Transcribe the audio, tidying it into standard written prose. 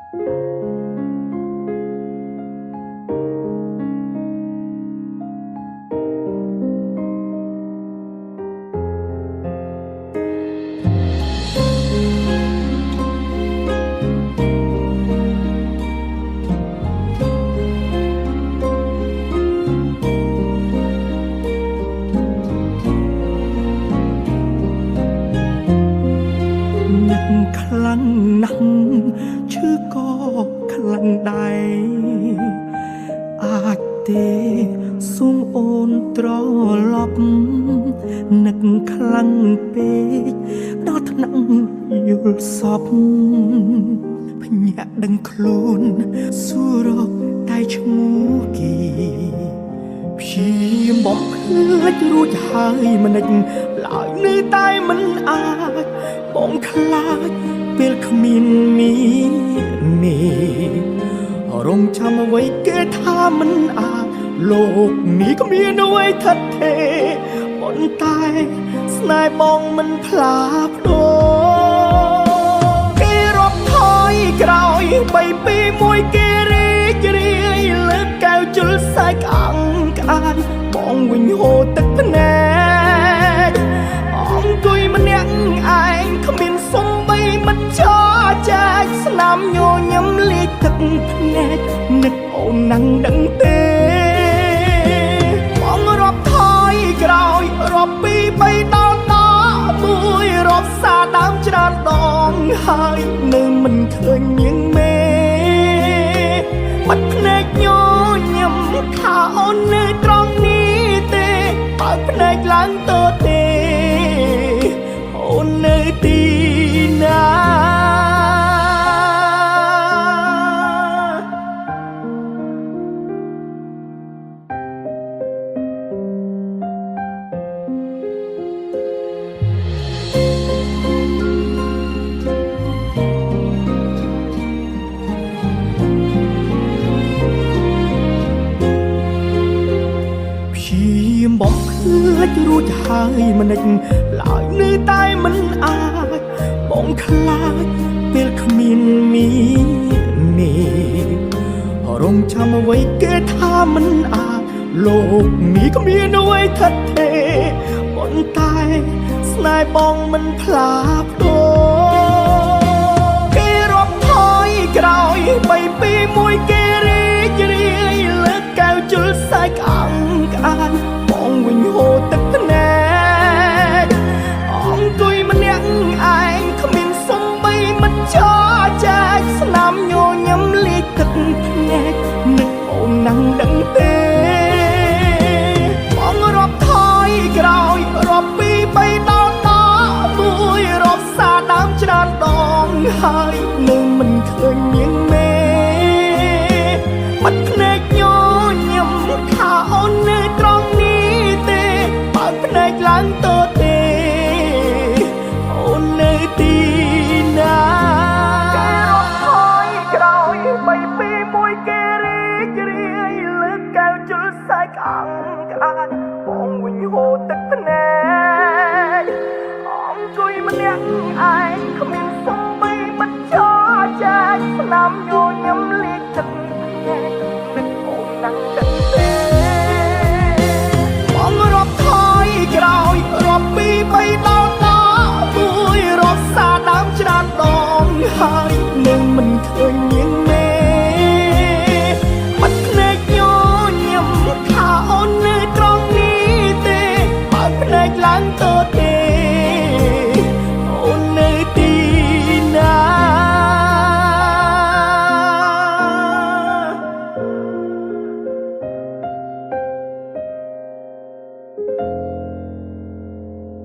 ខ្លាំងណាស់ឈឺក៏ខ្លាំងដែរអាចទេសូមអូនត្រឡប់នឹកខ្លាំងពេកដល់ថ្នាក់យល់សពភ្ញាក់ដឹងខ្លួនសួររកតែឈ្មោះគេព្យាយាមបំភ្លេចរួចហើយមិនដេចឡើយនៅតែមិនអាចបងខ្លាចពេលគ្មាននេះរងចាំអ្វីគេថាមិនអាចលោកនេះគ្មានអ្វីថិតថេរប៉ុន្តែស្នេហ៍បងមិនផ្លាស់ប្ដូរគេរាប់ថយក្រោយ3 2 1គេរីករាយលើកកែវជលសាយក្អាំងក្អាយបងវិញហូរទឹកភ្នែកអង្គុយម្នាក់ឯងគ្មានសំបីមិនចោចែកស្នាមញញឹមលាយទឹកភ្នែកនឹកអូននឹងដឹងទេបងរាប់ថយក្រោយរាប់2 3ដល់1រាប់សារដើមច្រើនដងហើយនៅមិនឃើញនាងមេបាត់ភ្នែកញញឹមថាអូននៅត្រង់នេះទេបើភ្នែកឡើងតទេអូននៅទីណាបំភ្លេចរួចហើយមិនដេចឡើយនៅតែមិនអាចបងខ្លាចពេលគ្មាននេះរងចាំអ្វីគេថាមិនអាចលោកនេះគ្មានអ្វីថិតថេរប៉ុន្តែស្នេហ៍បងមិនផ្លាស់ប្ដូរគេរាប់ថយក្រោយ3 2 1គេរីករាយលើកកែវជលសាយក្អាំងក្អាយបងវិញហូរទឹកភ្នែកអង្គុយម្នាក់ឯងគ្មានសំបីមិនចោចែកស្នាមញញឹមលាយទឹកភ្នែកនឹកអូននឹងដឹងទេបងរាប់ថយក្រោយរាប់2 3ដល់1រាប់សារដើមច្រើនដងហើយនៅមិនឃើញនាងមេបាត់ភ្នែកញញឹមថាអូននៅត្រង់ភ្នែកឡើងតទេអូននៅទីណាគេរត់ថយក្រោយ3 2 1គេរីករាយលើកកែវជលសាយក្អាំងក្អាយបងវិញហូរទឹកភ្នែកអង្គុយម្នាក់ឯងគ្មានសំបីមិនចោចែកស្នាមញញឹមលាយទឹកភ្នែកនឹកអូននឹងដឹងទេបងរាប់ថយក្រោយរាប់2 3ដល់1រាប់សារដើមច្រើនដងហើយនៅមិនឃើញនាង